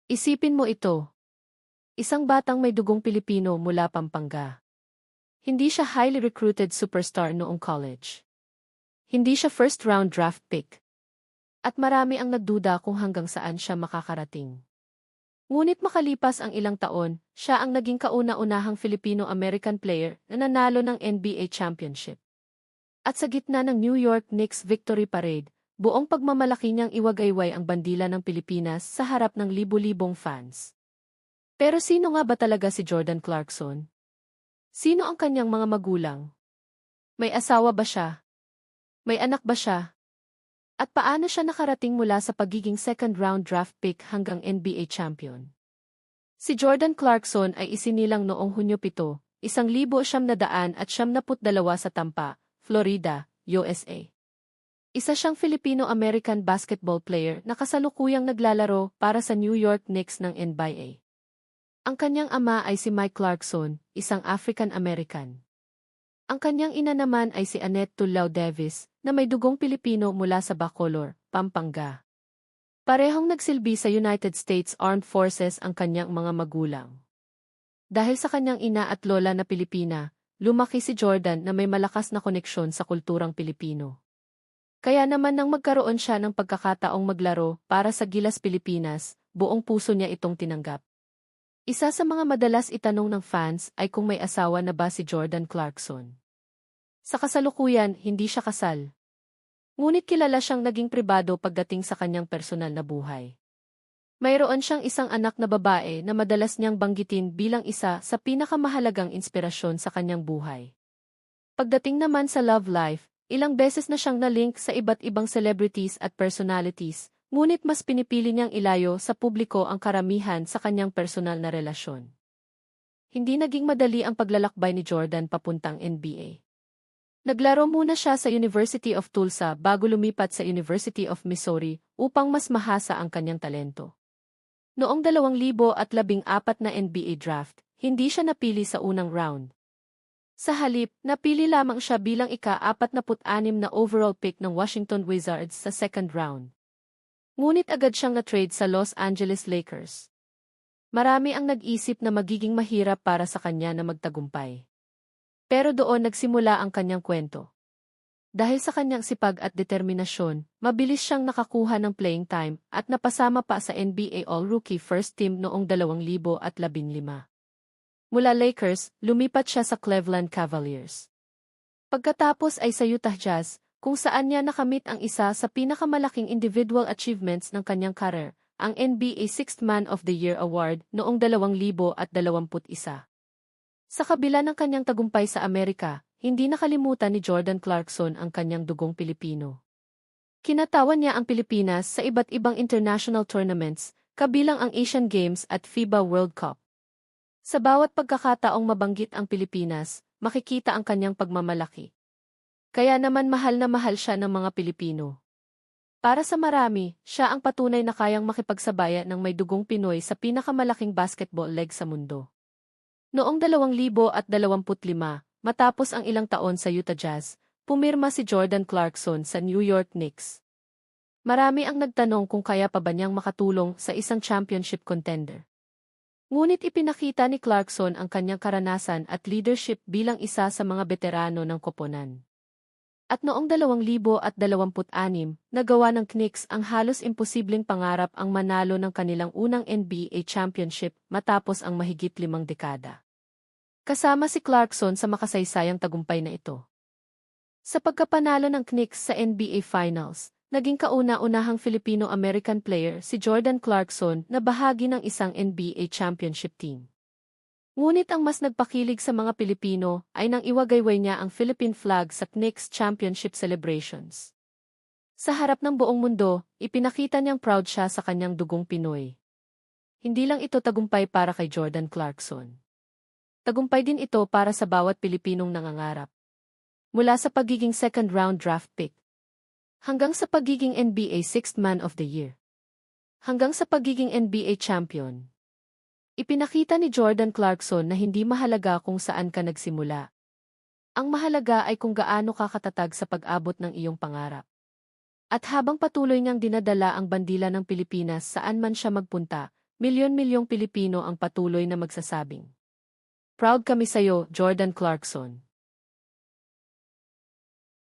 Isipin mo ito. Isang batang may dugong Pilipino mula Pampanga. Hindi siya highly recruited superstar noong college. Hindi siya first-round draft pick. At marami ang nagduda kung hanggang saan siya makakarating. Ngunit makalipas ang ilang taon, siya ang naging kauna-unahang Filipino-American player na nanalo ng NBA championship. At sa gitna ng New York Knicks victory parade, buong pagmamalaki niyang iwagayway ang bandila ng Pilipinas sa harap ng libu-libong fans. Pero sino nga ba talaga si Jordan Clarkson? Sino ang kanyang mga magulang? May asawa ba siya? May anak ba siya? At paano siya nakarating mula sa pagiging second-round draft pick hanggang NBA champion? Si Jordan Clarkson ay isinilang noong Hunyo 7, 1972 sa Tampa, Florida, USA. Isa siyang Filipino-American basketball player na kasalukuyang naglalaro para sa New York Knicks ng NBA. Ang kanyang ama ay si Mike Clarkson, isang African-American. Ang kanyang ina naman ay si Annette Tullao Davis, na may dugong Pilipino mula sa Bacolor, Pampanga. Parehong nagsilbi sa United States Armed Forces ang kanyang mga magulang. Dahil sa kanyang ina at lola na Pilipina, lumaki si Jordan na may malakas na koneksyon sa kulturang Pilipino. Kaya naman nang magkaroon siya ng pagkakataong maglaro para sa Gilas Pilipinas, buong puso niya itong tinanggap. Isa sa mga madalas itanong ng fans ay kung may asawa na ba si Jordan Clarkson. Sa kasalukuyan, hindi siya kasal. Ngunit kilala siyang naging pribado pagdating sa kanyang personal na buhay. Mayroon siyang isang anak na babae na madalas niyang banggitin bilang isa sa pinakamahalagang inspirasyon sa kanyang buhay. Pagdating naman sa love life, ilang beses na siyang na-link sa iba't ibang celebrities at personalities, ngunit mas pinipili niyang ilayo sa publiko ang karamihan sa kanyang personal na relasyon. Hindi naging madali ang paglalakbay ni Jordan papuntang NBA. Naglaro muna siya sa University of Tulsa bago lumipat sa University of Missouri upang mas mahasa ang kanyang talento. Noong 2014 na NBA draft, hindi siya napili sa unang round. Sa halip, napili lamang siya bilang ika-46 na overall pick ng Washington Wizards sa second round. Ngunit agad siyang na-trade sa Los Angeles Lakers. Marami ang nag-isip na magiging mahirap para sa kanya na magtagumpay. Pero doon nagsimula ang kanyang kwento. Dahil sa kanyang sipag at determinasyon, mabilis siyang nakakuha ng playing time at napasama pa sa NBA All-Rookie First Team noong 2015. Mula Lakers, lumipat siya sa Cleveland Cavaliers. Pagkatapos ay sa Utah Jazz, kung saan niya nakamit ang isa sa pinakamalaking individual achievements ng kanyang career, ang NBA Sixth Man of the Year Award noong 2021. Sa kabila ng kanyang tagumpay sa Amerika, hindi nakalimutan ni Jordan Clarkson ang kanyang dugong Pilipino. Kinatawan niya ang Pilipinas sa iba't ibang international tournaments, kabilang ang Asian Games at FIBA World Cup. Sa bawat pagkakataong mabanggit ang Pilipinas, makikita ang kanyang pagmamalaki. Kaya naman mahal na mahal siya ng mga Pilipino. Para sa marami, siya ang patunay na kayang makipagsabayan ng may dugong Pinoy sa pinakamalaking basketball league sa mundo. Noong 2025, matapos ang ilang taon sa Utah Jazz, pumirma si Jordan Clarkson sa New York Knicks. Marami ang nagtanong kung kaya pa ba niyang makatulong sa isang championship contender. Ngunit ipinakita ni Clarkson ang kanyang karanasan at leadership bilang isa sa mga veterano ng koponan. At noong 2026, nagawa ng Knicks ang halos imposibleng pangarap ang manalo ng kanilang unang NBA championship matapos ang mahigit 5 dekada. Kasama si Clarkson sa makasaysayang tagumpay na ito. Sa pagkapanalo ng Knicks sa NBA Finals, naging kauna-unahang Filipino-American player si Jordan Clarkson na bahagi ng isang NBA championship team. Ngunit ang mas nagpakilig sa mga Pilipino ay nang iwagayway niya ang Philippine flag sa Knicks championship celebrations. Sa harap ng buong mundo, ipinakita niyang proud siya sa kanyang dugong Pinoy. Hindi lang ito tagumpay para kay Jordan Clarkson. Tagumpay din ito para sa bawat Pilipinong nangangarap. Mula sa pagiging second-round draft pick, hanggang sa pagiging NBA Sixth Man of the Year, hanggang sa pagiging NBA champion. Ipinakita ni Jordan Clarkson na hindi mahalaga kung saan ka nagsimula. Ang mahalaga ay kung gaano ka katatag sa pag-abot ng iyong pangarap. At habang patuloy niyang dinadala ang bandila ng Pilipinas saan man siya magpunta, Milyon-milyong Pilipino ang patuloy na magsasabing, "Proud kami sa'yo, Jordan Clarkson."